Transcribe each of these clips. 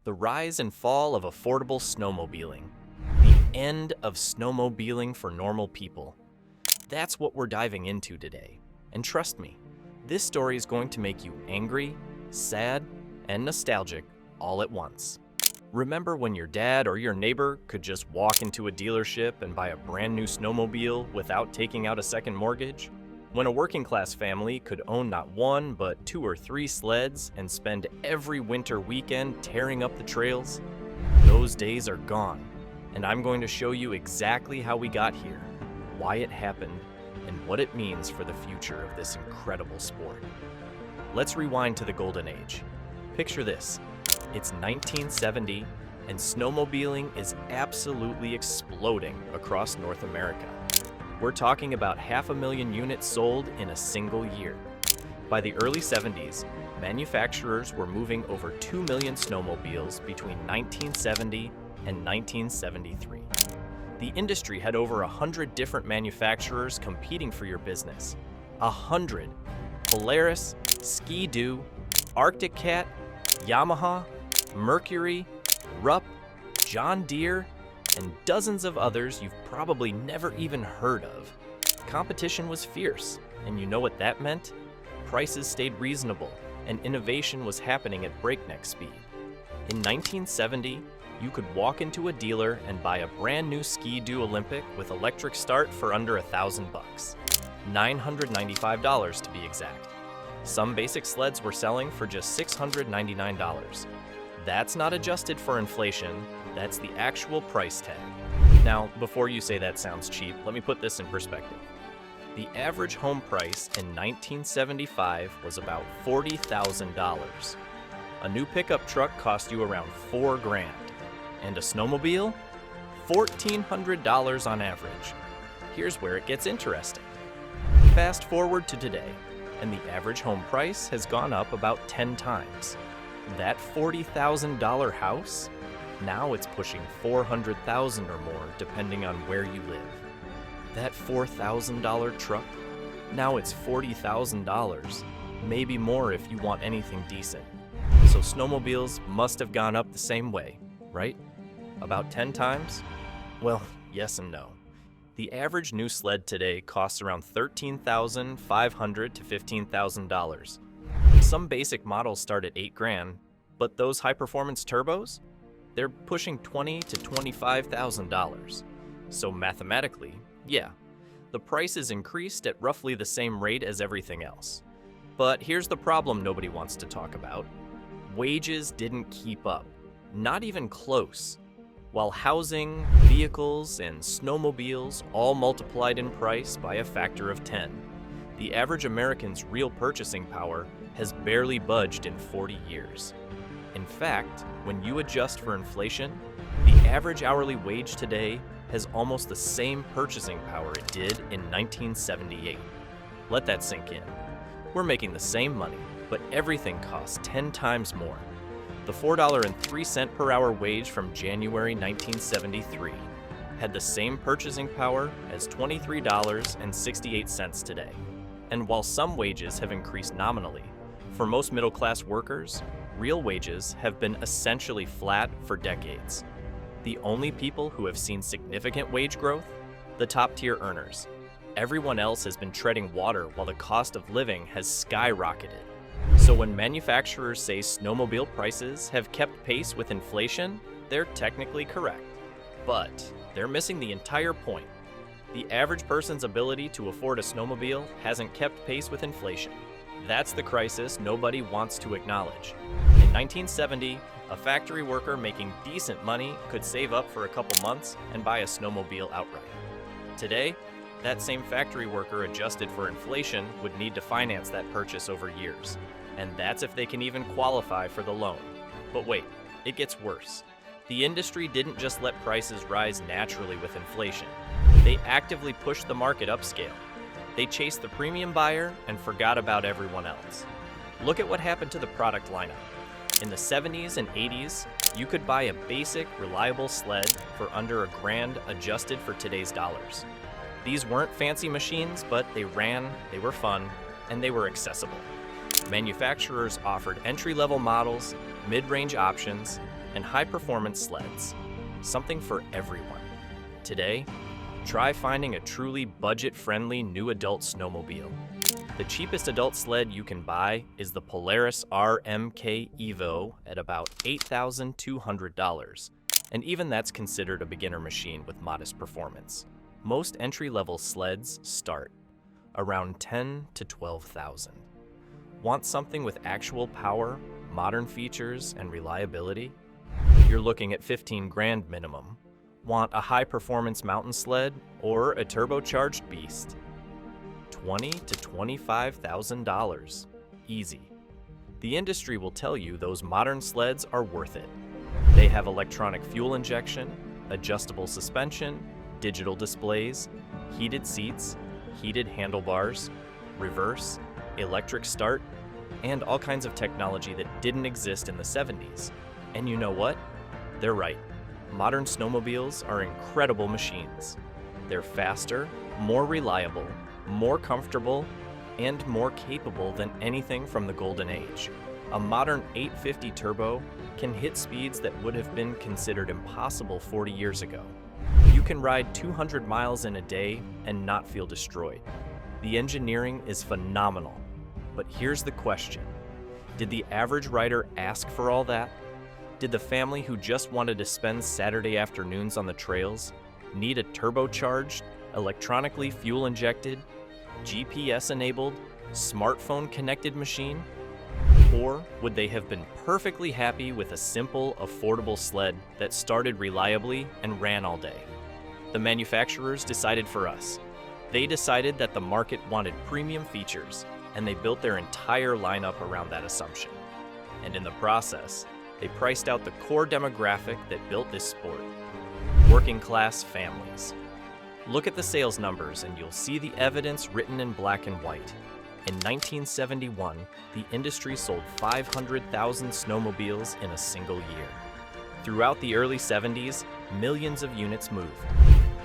The rise and fall of affordable snowmobiling. The end of snowmobiling for normal people. That's what we're diving into today. And trust me, this story is going to make you angry, sad, and nostalgic all at once. Remember when your dad or your neighbor could just walk into a dealership and buy a brand new snowmobile without taking out a second mortgage? When a working class family could own not one, but 2 or 3 sleds and spend every winter weekend tearing up the trails? Those days are gone, and I'm going to show you exactly how we got here, why it happened, and what it means for the future of this incredible sport. Let's rewind to the golden age. Picture this. It's 1970, and snowmobiling is absolutely exploding across North America. We're talking about 500,000 units sold in a single year. By the early 70s, manufacturers were moving over 2 million snowmobiles between 1970 and 1973. The industry had over 100 different manufacturers competing for your business. 100. Polaris, Ski-Doo, Arctic Cat, Yamaha, Mercury, Rupp, John Deere, and dozens of others you've probably never even heard of. Competition was fierce, and you know what that meant? Prices stayed reasonable, and innovation was happening at breakneck speed. In 1970, you could walk into a dealer and buy a brand new Ski-Doo Olympic with electric start for under $1,000 bucks. $995 to be exact. Some basic sleds were selling for just $699. That's not adjusted for inflation, that's the actual price tag. Now, before you say that sounds cheap, let me put this in perspective. The average home price in 1975 was about $40,000. A new pickup truck cost you around $4,000, and a snowmobile? $1,400 on average. Here's where it gets interesting. Fast forward to today, and the average home price has gone up about 10 times. That $40,000 house? Now it's pushing $400,000 or more depending on where you live. That $4,000 truck? Now it's $40,000, maybe more if you want anything decent. So snowmobiles must have gone up the same way, right? About 10 times? Well, yes and no. The average new sled today costs around $13,500 to $15,000. Some basic models start at $8,000, but those high-performance turbos? They're pushing $20,000 to $25,000. So mathematically, yeah, the price is increased at roughly the same rate as everything else. But here's the problem nobody wants to talk about. Wages didn't keep up, not even close. While housing, vehicles, and snowmobiles all multiplied in price by a factor of 10, the average American's real purchasing power has barely budged in 40 years. In fact, when you adjust for inflation, the average hourly wage today has almost the same purchasing power it did in 1978. Let that sink in. We're making the same money, but everything costs 10 times more. The $4.03 per hour wage from January 1973 had the same purchasing power as $23.68 today. And while some wages have increased nominally, for most middle-class workers, real wages have been essentially flat for decades. The only people who have seen significant wage growth? The top-tier earners. Everyone else has been treading water while the cost of living has skyrocketed. So when manufacturers say snowmobile prices have kept pace with inflation, they're technically correct. But they're missing the entire point. The average person's ability to afford a snowmobile hasn't kept pace with inflation. That's the crisis nobody wants to acknowledge. In 1970, a factory worker making decent money could save up for a couple months and buy a snowmobile outright. Today, that same factory worker adjusted for inflation would need to finance that purchase over years. And that's if they can even qualify for the loan. But wait, it gets worse. The industry didn't just let prices rise naturally with inflation. They actively pushed the market upscale. They chased the premium buyer and forgot about everyone else. Look at what happened to the product lineup. In the 70s and 80s, you could buy a basic, reliable sled for under $1,000 adjusted for today's dollars. These weren't fancy machines, but they ran, they were fun, and they were accessible. Manufacturers offered entry-level models, mid-range options, and high-performance sleds. Something for everyone. Today, try finding a truly budget-friendly new adult snowmobile. The cheapest adult sled you can buy is the Polaris RMK Evo at about $8,200, and even that's considered a beginner machine with modest performance. Most entry-level sleds start around $10,000 to $12,000. Want something with actual power, modern features, and reliability? You're looking at $15,000 minimum. Want a high-performance mountain sled or a turbocharged beast? $20,000 to $25,000. Easy. The industry will tell you those modern sleds are worth it. They have electronic fuel injection, adjustable suspension, digital displays, heated seats, heated handlebars, reverse, electric start, and all kinds of technology that didn't exist in the 70s. And you know what? They're right. Modern snowmobiles are incredible machines. They're faster, more reliable, more comfortable, and more capable than anything from the golden age. A modern 850 turbo can hit speeds that would have been considered impossible 40 years ago. You can ride 200 miles in a day and not feel destroyed. The engineering is phenomenal. But here's the question. Did the average rider ask for all that? Did the family who just wanted to spend Saturday afternoons on the trails need a turbocharged, electronically fuel-injected, GPS-enabled, smartphone-connected machine? Or would they have been perfectly happy with a simple, affordable sled that started reliably and ran all day? The manufacturers decided for us. They decided that the market wanted premium features, and they built their entire lineup around that assumption. And in the process, they priced out the core demographic that built this sport: working-class families. Look at the sales numbers and you'll see the evidence written in black and white. In 1971, the industry sold 500,000 snowmobiles in a single year. Throughout the early 70s, millions of units moved.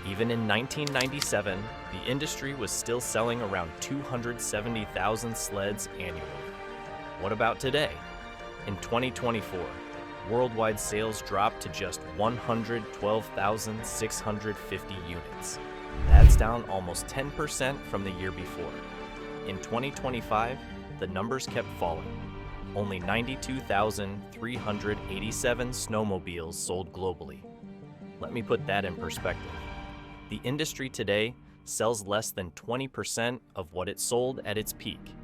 Even in 1997, the industry was still selling around 270,000 sleds annually. What about today? In 2024, worldwide sales dropped to just 112,650 units. That's down almost 10% from the year before. In 2025, the numbers kept falling. Only 92,387 snowmobiles sold globally. Let me put that in perspective. The industry today sells less than 20% of what it sold at its peak.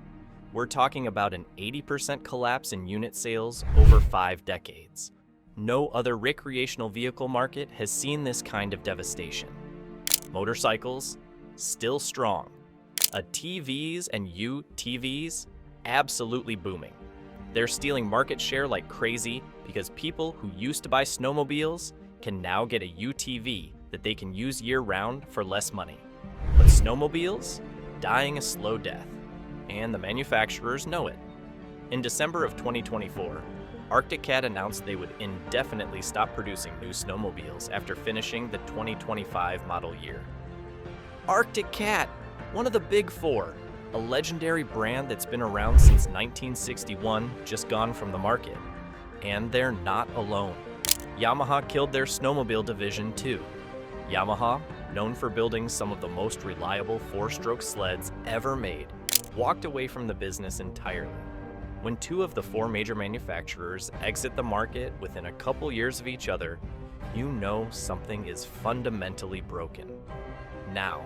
We're talking about an 80% collapse in unit sales over 5 decades. No other recreational vehicle market has seen this kind of devastation. Motorcycles, still strong. TVs and UTVs, absolutely booming. They're stealing market share like crazy because people who used to buy snowmobiles can now get a UTV that they can use year-round for less money. But snowmobiles, dying a slow death, and the manufacturers know it. In December of 2024, Arctic Cat announced they would indefinitely stop producing new snowmobiles after finishing the 2025 model year. Arctic Cat, one of the big four, a legendary brand that's been around since 1961, just gone from the market. And they're not alone. Yamaha killed their snowmobile division too. Yamaha, known for building some of the most reliable 4-stroke sleds ever made, walked away from the business entirely. When 2 of the 4 major manufacturers exit the market within a couple years of each other, you know something is fundamentally broken. Now,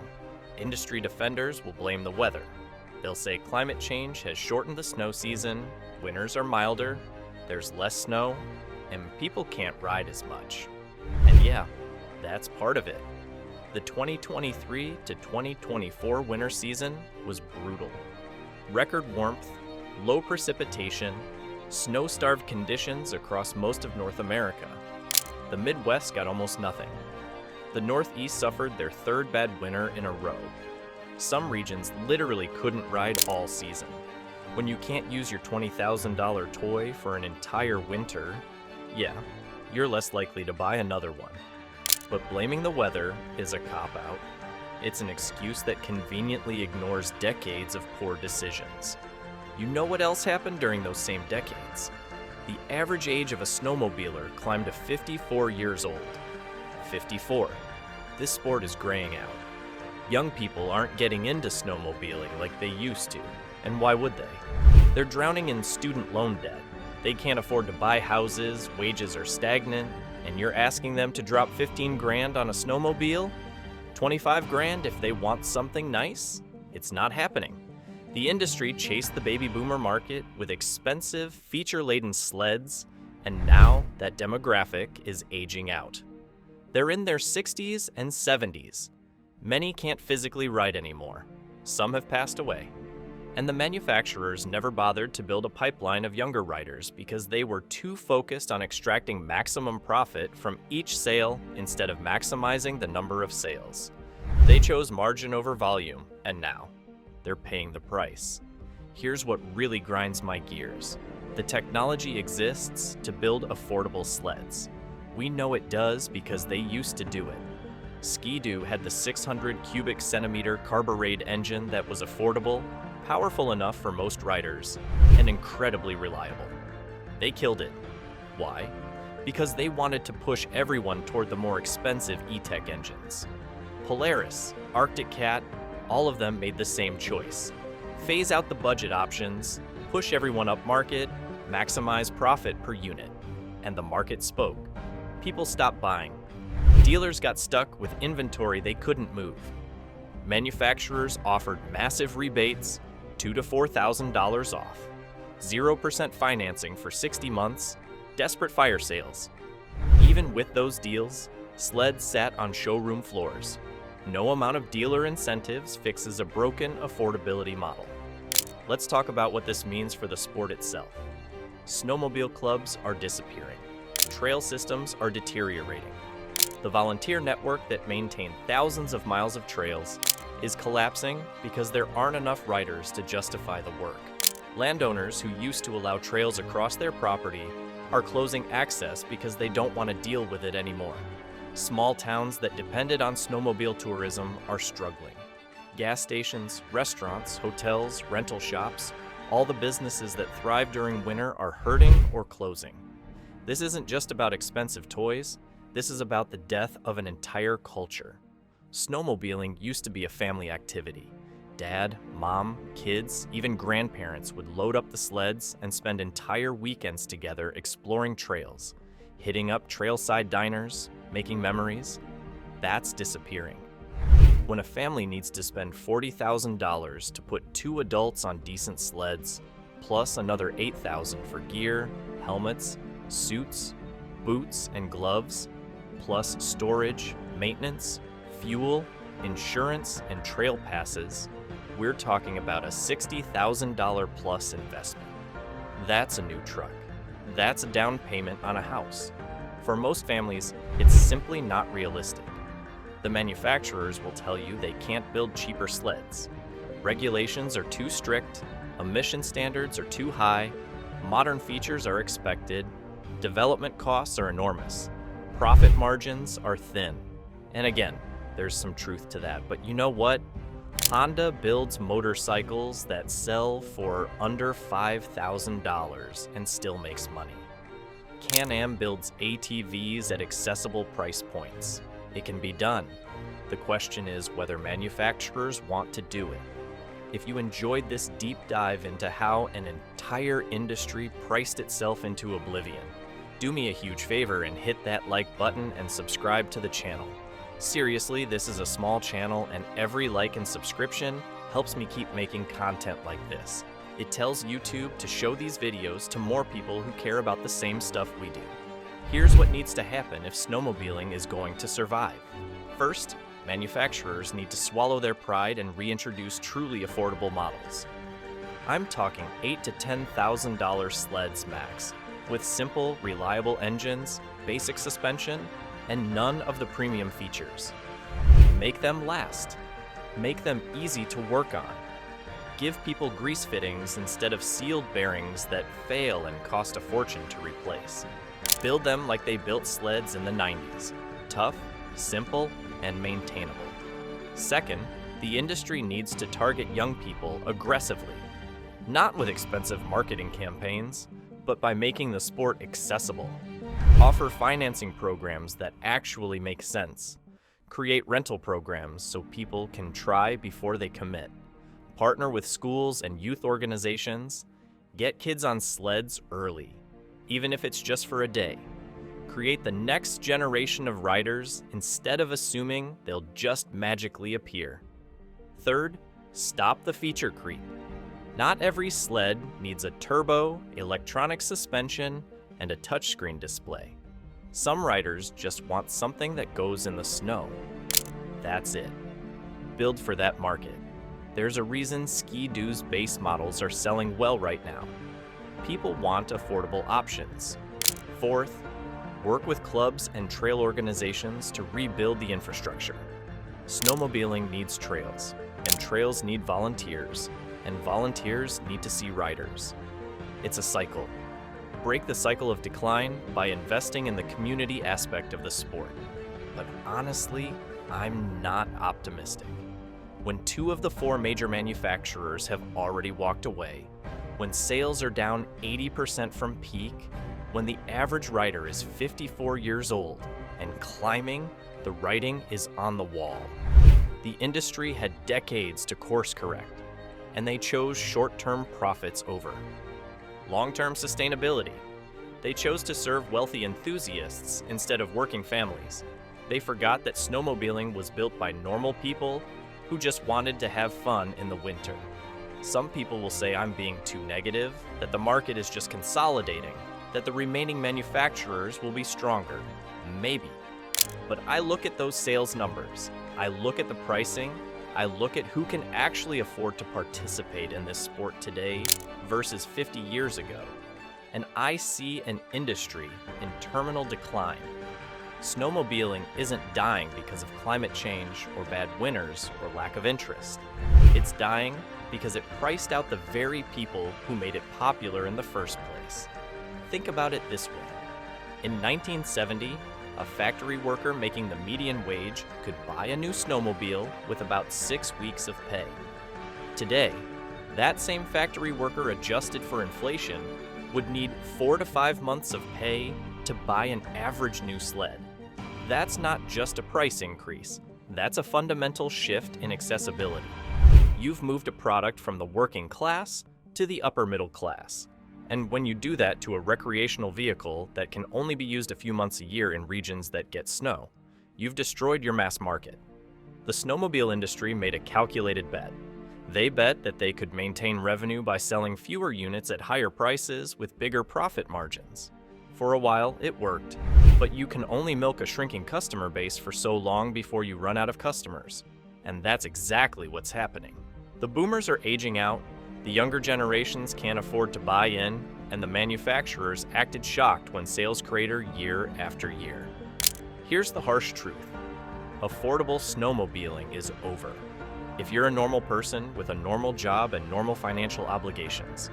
industry defenders will blame the weather. They'll say climate change has shortened the snow season, winters are milder, there's less snow, and people can't ride as much. And yeah, that's part of it. The 2023 to 2024 winter season was brutal. Record warmth, low precipitation, snow-starved conditions across most of North America. The Midwest got almost nothing. The Northeast suffered their 3rd bad winter in a row. Some regions literally couldn't ride all season. When you can't use your $20,000 toy for an entire winter, yeah, you're less likely to buy another one. But blaming the weather is a cop-out. It's an excuse that conveniently ignores decades of poor decisions. You know what else happened during those same decades? The average age of a snowmobiler climbed to 54 years old. 54. This sport is graying out. Young people aren't getting into snowmobiling like they used to, and why would they? They're drowning in student loan debt. They can't afford to buy houses, wages are stagnant, and you're asking them to drop 15 grand on a snowmobile? 25 grand if they want something nice? It's not happening. The industry chased the baby boomer market with expensive, feature-laden sleds, and now that demographic is aging out. They're in their 60s and 70s. Many can't physically ride anymore. Some have passed away. And the manufacturers never bothered to build a pipeline of younger riders because they were too focused on extracting maximum profit from each sale instead of maximizing the number of sales. They chose margin over volume, and now they're paying the price. Here's what really grinds my gears. The technology exists to build affordable sleds. We know it does because they used to do it. Ski-Doo had the 600 cubic centimeter carbureted engine that was affordable, powerful enough for most riders, and incredibly reliable. They killed it. Why? Because they wanted to push everyone toward the more expensive E-Tech engines. Polaris, Arctic Cat, all of them made the same choice. Phase out the budget options, push everyone up market, maximize profit per unit. And the market spoke. People stopped buying. Dealers got stuck with inventory they couldn't move. Manufacturers offered massive rebates, $2,000 to $4,000 off, 0% financing for 60 months, desperate fire sales. Even with those deals, sleds sat on showroom floors. No amount of dealer incentives fixes a broken affordability model. Let's talk about what this means for the sport itself. Snowmobile clubs are disappearing. Trail systems are deteriorating. The volunteer network that maintained thousands of miles of trails is collapsing because there aren't enough riders to justify the work. Landowners who used to allow trails across their property are closing access because they don't want to deal with it anymore. Small towns that depended on snowmobile tourism are struggling. Gas stations, restaurants, hotels, rental shops, all the businesses that thrive during winter are hurting or closing. This isn't just about expensive toys. This is about the death of an entire culture. Snowmobiling used to be a family activity. Dad, mom, kids, even grandparents would load up the sleds and spend entire weekends together exploring trails, hitting up trailside diners, making memories. That's disappearing. When a family needs to spend $40,000 to put 2 adults on decent sleds, plus another $8,000 for gear, helmets, suits, boots, and gloves, plus storage, maintenance, fuel, insurance, and trail passes, we're talking about a $60,000 plus investment. That's a new truck. That's a down payment on a house. For most families, it's simply not realistic. The manufacturers will tell you they can't build cheaper sleds. Regulations are too strict, emission standards are too high, modern features are expected, development costs are enormous. Profit margins are thin. And again, there's some truth to that, but you know what? Honda builds motorcycles that sell for under $5,000 and still makes money. Can-Am builds ATVs at accessible price points. It can be done. The question is whether manufacturers want to do it. If you enjoyed this deep dive into how an entire industry priced itself into oblivion, do me a huge favor and hit that like button and subscribe to the channel. Seriously, this is a small channel and every like and subscription helps me keep making content like this. It tells YouTube to show these videos to more people who care about the same stuff we do. Here's what needs to happen if snowmobiling is going to survive. First, manufacturers need to swallow their pride and reintroduce truly affordable models. I'm talking $8,000 to $10,000 sleds max, with simple, reliable engines, basic suspension, and none of the premium features. Make them last. Make them easy to work on. Give people grease fittings instead of sealed bearings that fail and cost a fortune to replace. Build them like they built sleds in the 90s. Tough, simple, and maintainable. Second, the industry needs to target young people aggressively. Not with expensive marketing campaigns, but by making the sport accessible. Offer financing programs that actually make sense. Create rental programs so people can try before they commit. Partner with schools and youth organizations. Get kids on sleds early, even if it's just for a day. Create the next generation of riders instead of assuming they'll just magically appear. Third, stop the feature creep. Not every sled needs a turbo, electronic suspension, and a touchscreen display. Some riders just want something that goes in the snow. That's it. Build for that market. There's a reason Ski-Doo's base models are selling well right now. People want affordable options. Fourth, work with clubs and trail organizations to rebuild the infrastructure. Snowmobiling needs trails, and trails need volunteers, and volunteers need to see riders. It's a cycle. Break the cycle of decline by investing in the community aspect of the sport. But honestly, I'm not optimistic. When 2 of the 4 major manufacturers have already walked away, when sales are down 80% from peak, when the average rider is 54 years old and climbing, the writing is on the wall. The industry had decades to course correct, and they chose short-term profits over long-term sustainability. They chose to serve wealthy enthusiasts instead of working families. They forgot that snowmobiling was built by normal people who just wanted to have fun in the winter. Some people will say I'm being too negative, that the market is just consolidating, that the remaining manufacturers will be stronger. Maybe. But I look at those sales numbers, I look at the pricing, I look at who can actually afford to participate in this sport today versus 50 years ago, and I see an industry in terminal decline. Snowmobiling isn't dying because of climate change or bad winters or lack of interest. It's dying because it priced out the very people who made it popular in the first place. Think about it this way. In 1970, a factory worker making the median wage could buy a new snowmobile with about 6 weeks of pay. Today, that same factory worker adjusted for inflation would need 4 to 5 months of pay to buy an average new sled. That's not just a price increase, that's a fundamental shift in accessibility. You've moved a product from the working class to the upper middle class. And when you do that to a recreational vehicle that can only be used a few months a year in regions that get snow, you've destroyed your mass market. The snowmobile industry made a calculated bet. They bet that they could maintain revenue by selling fewer units at higher prices with bigger profit margins. For a while, it worked, but you can only milk a shrinking customer base for so long before you run out of customers. And that's exactly what's happening. The boomers are aging out, the younger generations can't afford to buy in, and the manufacturers acted shocked when sales crater year after year. Here's the harsh truth. Affordable snowmobiling is over. If you're a normal person with a normal job and normal financial obligations,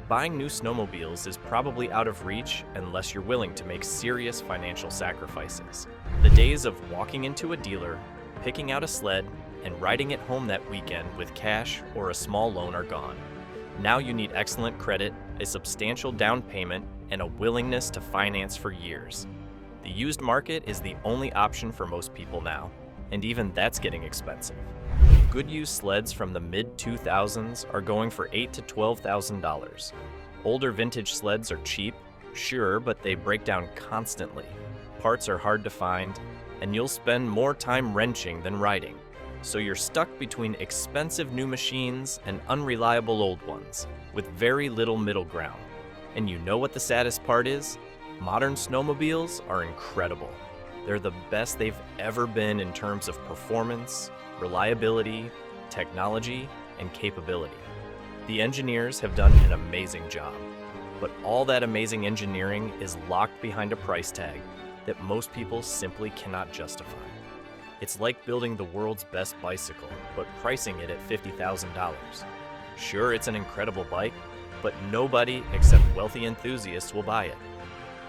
buying new snowmobiles is probably out of reach unless you're willing to make serious financial sacrifices. The days of walking into a dealer, picking out a sled, and riding it home that weekend with cash or a small loan are gone. Now you need excellent credit, a substantial down payment, and a willingness to finance for years. The used market is the only option for most people now, and even that's getting expensive. Good used sleds from the mid-2000s are going for $8,000 to $12,000. Older vintage sleds are cheap, sure, but they break down constantly. Parts are hard to find, and you'll spend more time wrenching than riding. So you're stuck between expensive new machines and unreliable old ones, with very little middle ground. And you know what the saddest part is? Modern snowmobiles are incredible. They're the best they've ever been in terms of performance, reliability, technology, and capability. The engineers have done an amazing job, but all that amazing engineering is locked behind a price tag that most people simply cannot justify. It's like building the world's best bicycle, but pricing it at $50,000. Sure, it's an incredible bike, but nobody except wealthy enthusiasts will buy it.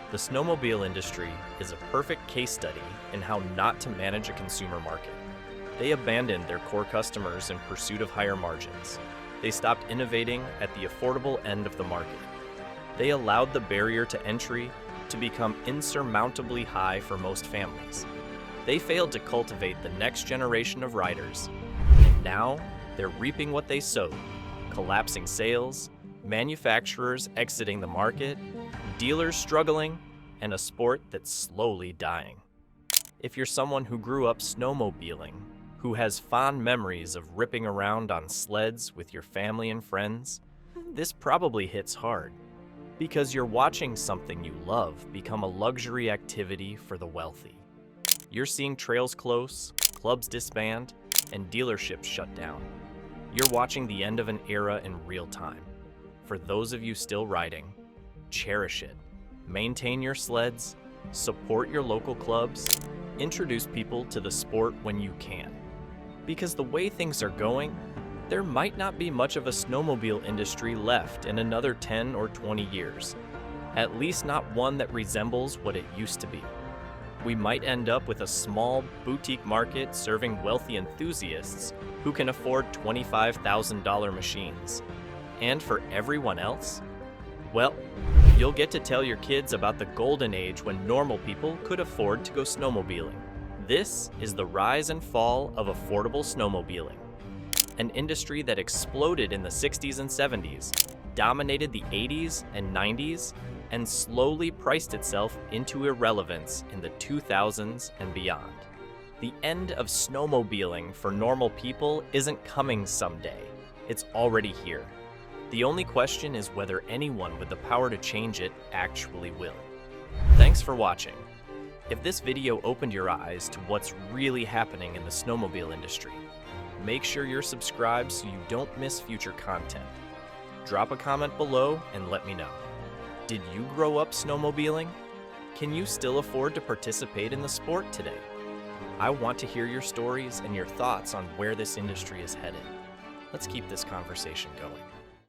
The snowmobile industry is a perfect case study in how not to manage a consumer market. They abandoned their core customers in pursuit of higher margins. They stopped innovating at the affordable end of the market. They allowed the barrier to entry to become insurmountably high for most families. They failed to cultivate the next generation of riders, and now they're reaping what they sowed: collapsing sales, manufacturers exiting the market, dealers struggling, and a sport that's slowly dying. If you're someone who grew up snowmobiling, who has fond memories of ripping around on sleds with your family and friends, this probably hits hard, because you're watching something you love become a luxury activity for the wealthy. You're seeing trails close, clubs disband, and dealerships shut down. You're watching the end of an era in real time. For those of you still riding, cherish it. Maintain your sleds, support your local clubs, introduce people to the sport when you can. Because the way things are going, there might not be much of a snowmobile industry left in another 10 or 20 years. At least not one that resembles what it used to be. We might end up with a small boutique market serving wealthy enthusiasts who can afford $25,000 machines. And for everyone else, well, you'll get to tell your kids about the golden age when normal people could afford to go snowmobiling. This is the rise and fall of affordable snowmobiling, an industry that exploded in the 60s and 70s, dominated the 80s and 90s, and slowly priced itself into irrelevance in the 2000s and beyond. The end of snowmobiling for normal people isn't coming someday. It's already here. The only question is whether anyone with the power to change it actually will. Thanks for watching. If this video opened your eyes to what's really happening in the snowmobile industry, make sure you're subscribed so you don't miss future content. Drop a comment below and let me know. Did you grow up snowmobiling? Can you still afford to participate in the sport today? I want to hear your stories and your thoughts on where this industry is headed. Let's keep this conversation going.